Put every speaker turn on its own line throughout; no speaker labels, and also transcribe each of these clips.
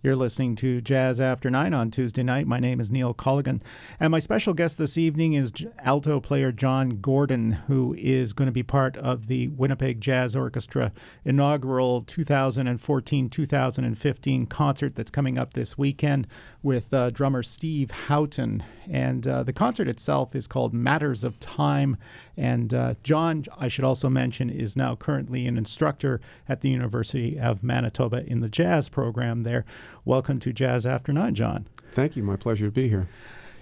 You're listening to Jazz After 9 on Tuesday night. My name is Neil Colligan. And my special guest this evening is alto player Jon Gordon, who is going to be part of the Winnipeg Jazz Orchestra inaugural 2014-2015 concert that's coming up this weekend with drummer Steve Houghton. And the concert itself is called Matters of Time. And Jon, I should also mention, is now currently an instructor at the University of Manitoba in the jazz program there. Welcome to Jazz After 9, Jon.
Thank you. My pleasure to be here.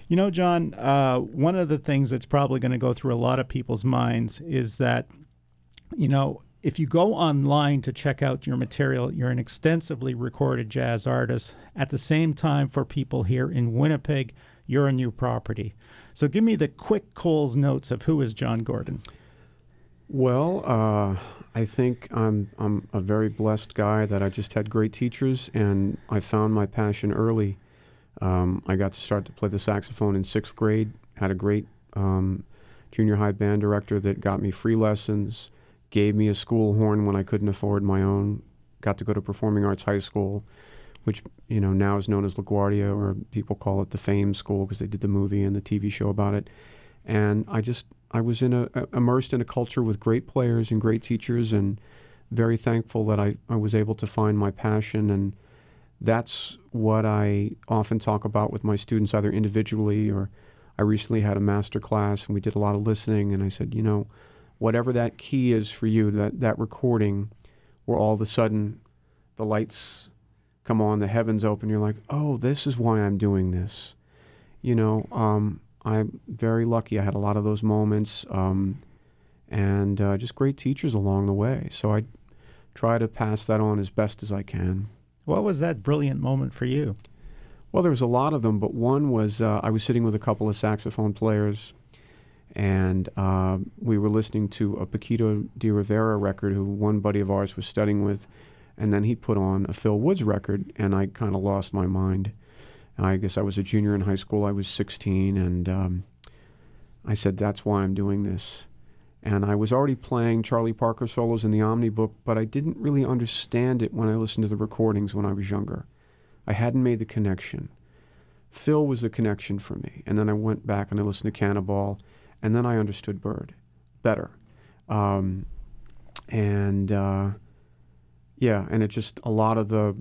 You know, Jon, one of the things that's probably going to go through a lot of people's minds is that, you know, if you go online to check out your material, you're an extensively recorded jazz artist. At the same time, for people here in Winnipeg, you're a new property. So give me the quick Coles notes of who is Jon Gordon.
Well, I think I'm a very blessed guy that I just had great teachers, and I found my passion early. I got to start to play the saxophone in 6th grade, had a great junior high band director that got me free lessons, gave me a school horn when I couldn't afford my own, got to go to Performing Arts High School, which now is known as LaGuardia, or people call it the Fame School because they did the movie and the TV show about it. And I was immersed in a culture with great players and great teachers, and very thankful that I was able to find my passion. And that's what I often talk about with my students, either individually or I recently had a master class and we did a lot of listening. And I said, whatever that key is for you, that recording where all of a sudden the lights come on, the heavens open, you're like, oh, this is why I'm doing this. I'm very lucky. I had a lot of those moments, and just great teachers along the way. So I try to pass that on as best as I can.
What was that brilliant moment for you?
Well, there was a lot of them, but one was I was sitting with a couple of saxophone players, and we were listening to a Paquito de Rivera record who one buddy of ours was studying with, and then he put on a Phil Woods record, and I kind of lost my mind. I guess I was a junior in high school. I was 16, and I said, that's why I'm doing this. And I was already playing Charlie Parker solos in the Omni book, but I didn't really understand it when I listened to the recordings when I was younger. I hadn't made the connection. Phil was the connection for me. And then I went back and I listened to Cannonball, and then I understood Bird better. And it just there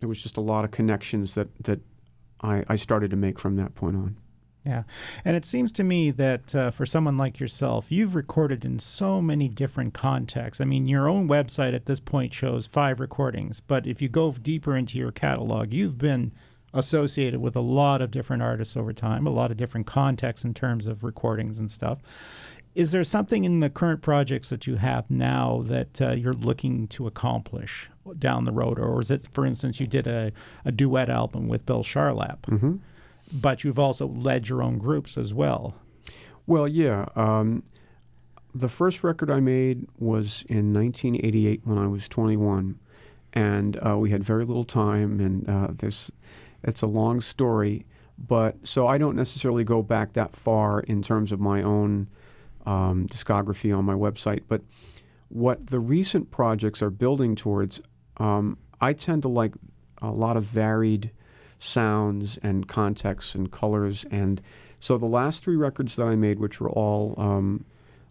was just a lot of connections that I started to make from that point on.
Yeah. And it seems to me that for someone like yourself, you've recorded in so many different contexts. I mean, your own website at this point shows 5 recordings, but if you go deeper into your catalog, you've been associated with a lot of different artists over time, a lot of different contexts in terms of recordings and stuff. Is there something in the current projects that you have now that you're looking to accomplish down the road? Or is it, for instance, you did a duet album with Bill Charlap,
mm-hmm.
but you've also led your own groups as well.
Well, yeah. The first record I made was in 1988 when I was 21, and we had very little time, and it's a long story. But so I don't necessarily go back that far in terms of my own discography on my website, but what the recent projects are building towards, I tend to like a lot of varied sounds and contexts and colors, and so the last 3 records that I made, which were all on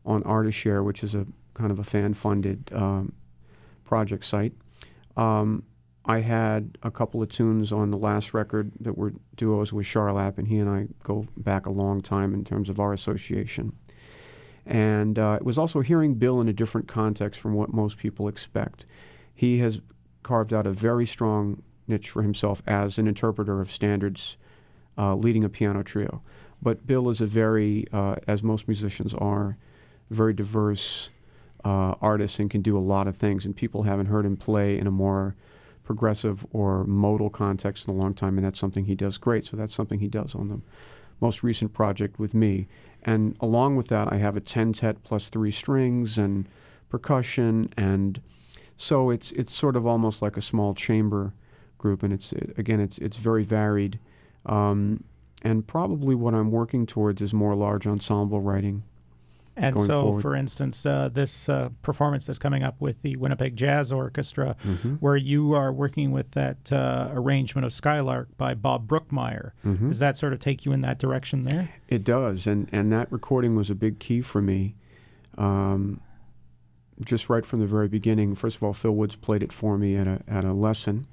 Artishare, which is a kind of a fan-funded project site, I had a couple of tunes on the last record that were duos with Charlap, and he and I go back a long time in terms of our association. And it was also hearing Bill in a different context from what most people expect. He has carved out a very strong niche for himself as an interpreter of standards, leading a piano trio. But Bill is a very, as most musicians are, very diverse artist and can do a lot of things. And people haven't heard him play in a more progressive or modal context in a long time, and that's something he does great. So that's something he does on the most recent project with me. And along with that, I have a 10-tet plus 3 strings and percussion, and so it's sort of almost like a small chamber group, and it's very varied. And probably what I'm working towards is more large ensemble writing.
And
going
so,
forward.
for instance, this performance that's coming up with the Winnipeg Jazz Orchestra, where you are working with that arrangement of Skylark by Bob Brookmeyer, does that sort of take you in that direction there?
It does, and that recording was a big key for me. Just right from the very beginning. First of all, Phil Woods played it for me at a lesson,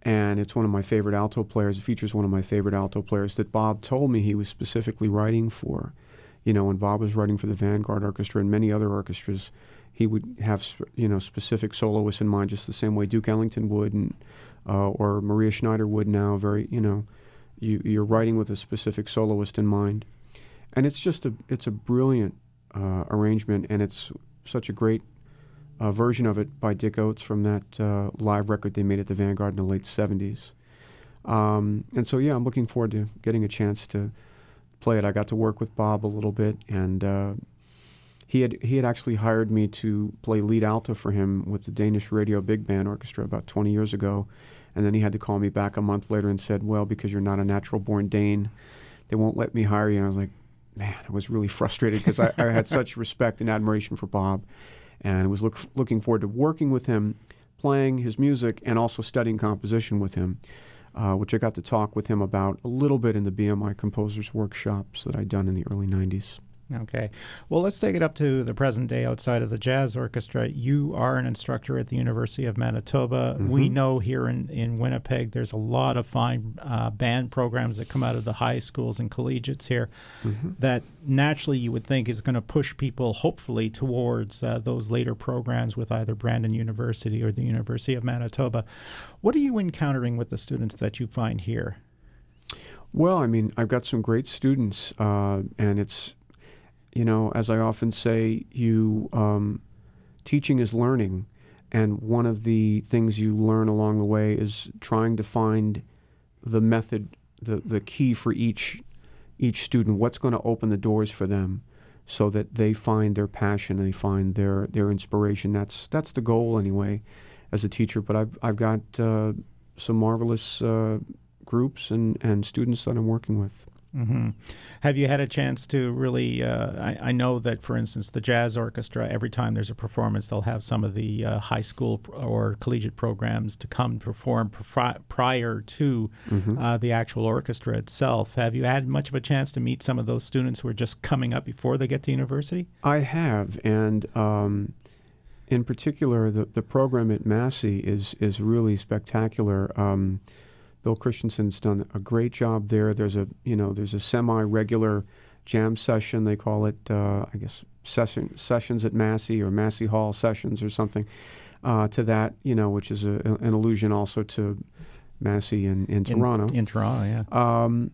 and it's one of my favorite alto players. It features one of my favorite alto players that Bob told me he was specifically writing for. You know, when Bob was writing for the Vanguard Orchestra and many other orchestras, he would have, specific soloists in mind, just the same way Duke Ellington would, and or Maria Schneider would now. You're writing with a specific soloist in mind, and it's a brilliant arrangement, and it's such a great version of it by Dick Oates from that live record they made at the Vanguard in the late '70s. And so, yeah, I'm looking forward to getting a chance to play it. I got to work with Bob a little bit, and he had actually hired me to play lead alto for him with the Danish Radio Big Band Orchestra about 20 years ago, and then he had to call me back a month later and said, well, because you're not a natural-born Dane, they won't let me hire you. And I was like, man, I was really frustrated because I had such respect and admiration for Bob, and was looking forward to working with him, playing his music, and also studying composition with him. Which I got to talk with him about a little bit in the BMI Composers Workshops that I'd done in the early 90s.
Okay. Well, let's take it up to the present day outside of the Jazz Orchestra. You are an instructor at the University of Manitoba. We know here in Winnipeg there's a lot of fine band programs that come out of the high schools and collegiates here that naturally you would think is going to push people hopefully towards those later programs with either Brandon University or the University of Manitoba. What are you encountering with the students that you find here?
Well, I mean, I've got some great students, and it's, as I often say, teaching is learning, and one of the things you learn along the way is trying to find the method, the key for each student, what's going to open the doors for them so that they find their passion and they find their inspiration. That's the goal anyway as a teacher, but I've got some marvelous groups and students that I'm working with.
Have you had a chance to really, I know that, for instance, the Jazz Orchestra, every time there's a performance, they'll have some of the high school or collegiate programs to come perform prior to the actual orchestra itself. Have you had much of a chance to meet some of those students who are just coming up before they get to university? I
have, and in particular, the program at Massey is really spectacular. Bill Christensen's done a great job there. There's a semi-regular jam session, they call it, I guess sessions at Massey or Massey Hall sessions or something to that, which is an allusion also to Massey in Toronto.
In Toronto, yeah.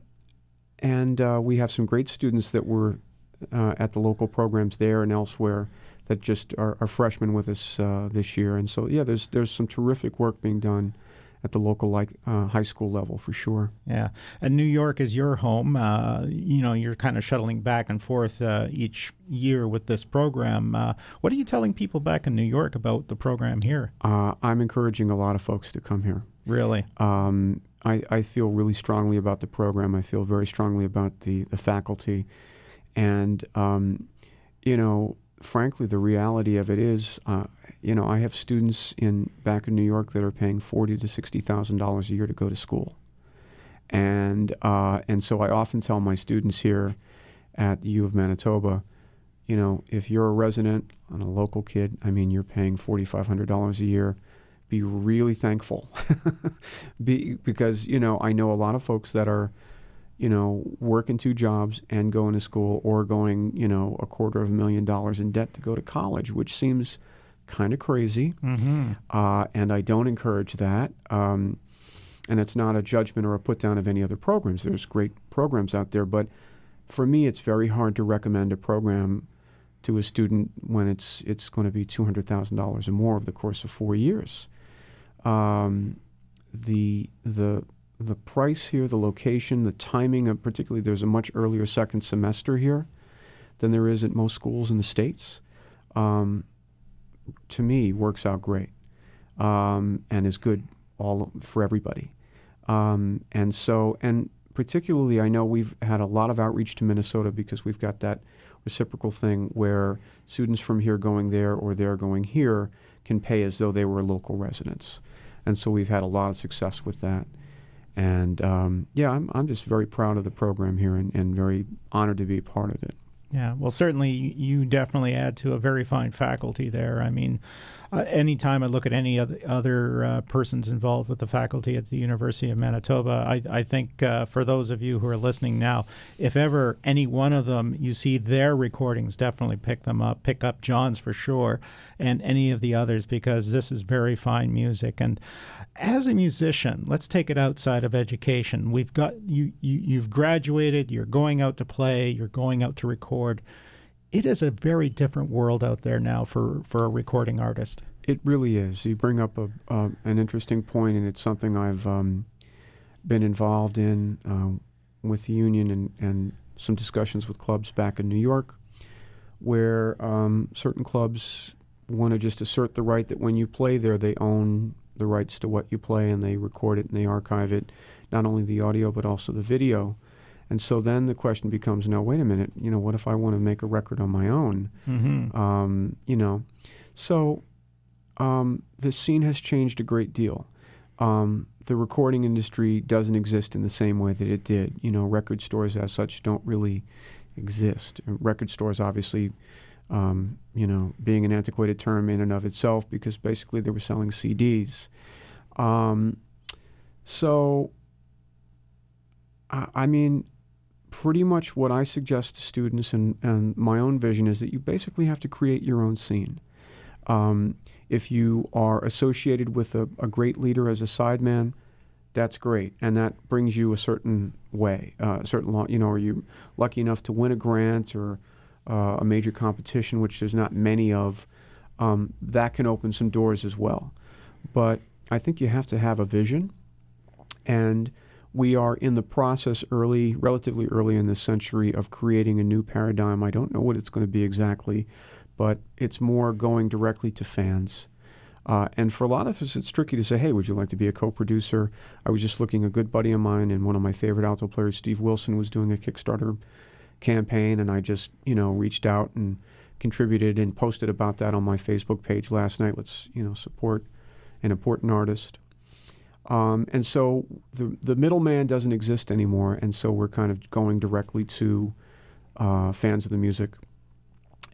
And we have some great students that were at the local programs there and elsewhere that just are freshmen with us this year. And so, yeah, there's some terrific work being done at the local high school level for sure.
Yeah, and New York is your home. You're kind of shuttling back and forth each year with this program. What are you telling people back in New York about the program here?
I'm encouraging a lot of folks to come here.
Really?
I feel really strongly about the program. I feel very strongly about the faculty. And, frankly, the reality of it is, I have students back in New York that are paying $40,000 to $60,000 a year to go to school, and so I often tell my students here at the U of Manitoba, if you're a resident and a local kid, I mean, you're paying $4,500 a year. Be really thankful, because I know a lot of folks that are working two jobs and going to school, or going, $250,000 in debt to go to college, which seems kind of crazy. And I don't encourage that. And it's not a judgment or a put down of any other programs. There's great programs out there, but for me, it's very hard to recommend a program to a student when it's going to be $200,000 or more over the course of 4 years. The price here, the location, the timing of, particularly there's a much earlier second semester here than there is at most schools in the States, to me works out great, and is good for everybody. And particularly I know we've had a lot of outreach to Minnesota because we've got that reciprocal thing where students from here going there or there going here can pay as though they were local residents. And so we've had a lot of success with that. And yeah, I'm just very proud of the program here and very honored to be a part of it.
Yeah, well, certainly you definitely add to a very fine faculty there. I mean, anytime I look at any other persons involved with the faculty at the University of Manitoba, I think for those of you who are listening now, if ever any one of them you see their recordings, definitely pick them up. Pick up Jon's for sure, and any of the others, because this is very fine music. And as a musician, let's take it outside of education. We've got you've graduated, you're going out to play, you're going out to record. It is a very different world out there now for a recording artist.
It really is. You bring up an interesting point, and it's something I've been involved in with the union and some discussions with clubs back in New York, where certain clubs want to just assert the right that when you play there, they own the rights to what you play, and they record it and they archive it, not only the audio but also the video. And so then the question becomes, now, wait a minute, what if I want to make a record on my own? Mm-hmm. So the scene has changed a great deal. The recording industry doesn't exist in the same way that it did. Record stores as such don't really exist. And record stores, obviously, being an antiquated term in and of itself, because basically they were selling CDs. I mean, pretty much what I suggest to students and my own vision is that you basically have to create your own scene. If you are associated with a great leader as a sideman, that's great, and that brings you a certain way, are you lucky enough to win a grant or a major competition, which there's not many of, that can open some doors as well. But I think you have to have a vision, and we are in the process relatively early in this century of creating a new paradigm. I don't know what it's going to be exactly, but it's more going directly to fans. And for a lot of us, it's tricky to say, hey, would you like to be a co-producer? I was just looking, a good buddy of mine and one of my favorite alto players, Steve Wilson, was doing a Kickstarter campaign, and I just, reached out and contributed and posted about that on my Facebook page last night. Let's, support an important artist. And so the middleman doesn't exist anymore, and so we're kind of going directly to fans of the music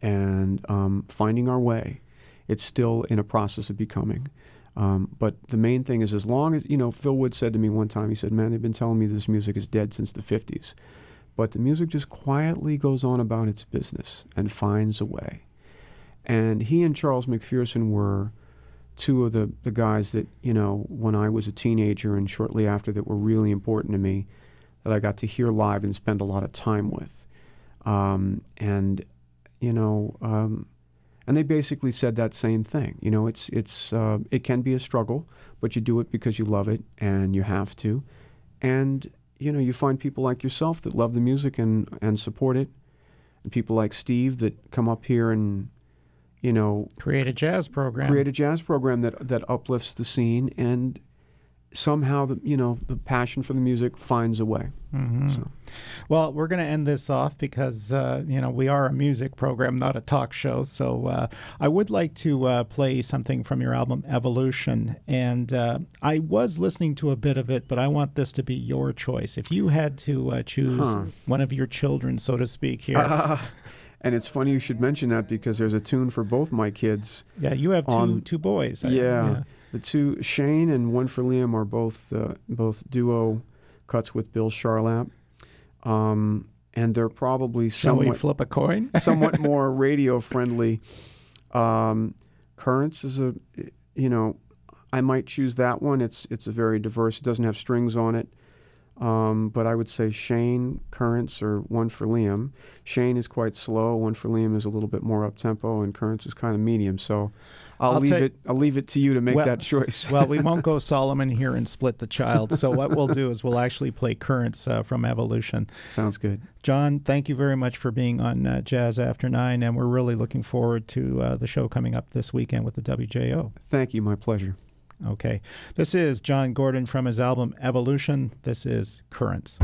and finding our way. It's still in a process of becoming. But the main thing is, as long as, Phil Wood said to me one time, he said, man, they've been telling me this music is dead since the 50s. But the music just quietly goes on about its business and finds a way. And he and Charles McPherson were two of the guys that, when I was a teenager and shortly after, that were really important to me, that I got to hear live and spend a lot of time with. And they basically said that same thing. It can be a struggle, but you do it because you love it and you have to. And, you find people like yourself that love the music and support it, and people like Steve that come up here and,
create a jazz program.
That uplifts the scene, and somehow the passion for the music finds a way.
Mm-hmm. So. Well, we're going to end this off because we are a music program, not a talk show. So I would like to play something from your album Evolution, and I was listening to a bit of it, but I want this to be your choice. If you had to choose one of your children, so to speak, here.
And it's funny you should mention that, because there's a tune for both my kids.
Yeah, you have two boys.
Yeah. The two, Shane and One for Liam, are both duo cuts with Bill Charlap. And they're probably
Shall we flip a coin?
somewhat more radio friendly. Currents is I might choose that one. It's a very diverse, it doesn't have strings on it. But I would say Shane, Currents, or One for Liam. Shane is quite slow. One for Liam is a little bit more up-tempo, and Currents is kind of medium. So I'll leave it to you to make that choice.
Well, we won't go Solomon here and split the child. So what we'll do is we'll actually play Currents from Evolution.
Sounds good.
Jon, thank you very much for being on Jazz After 9, and we're really looking forward to the show coming up this weekend with the WJO.
Thank you. My pleasure.
Okay. This is Jon Gordon from his album Evolution. This is Currents.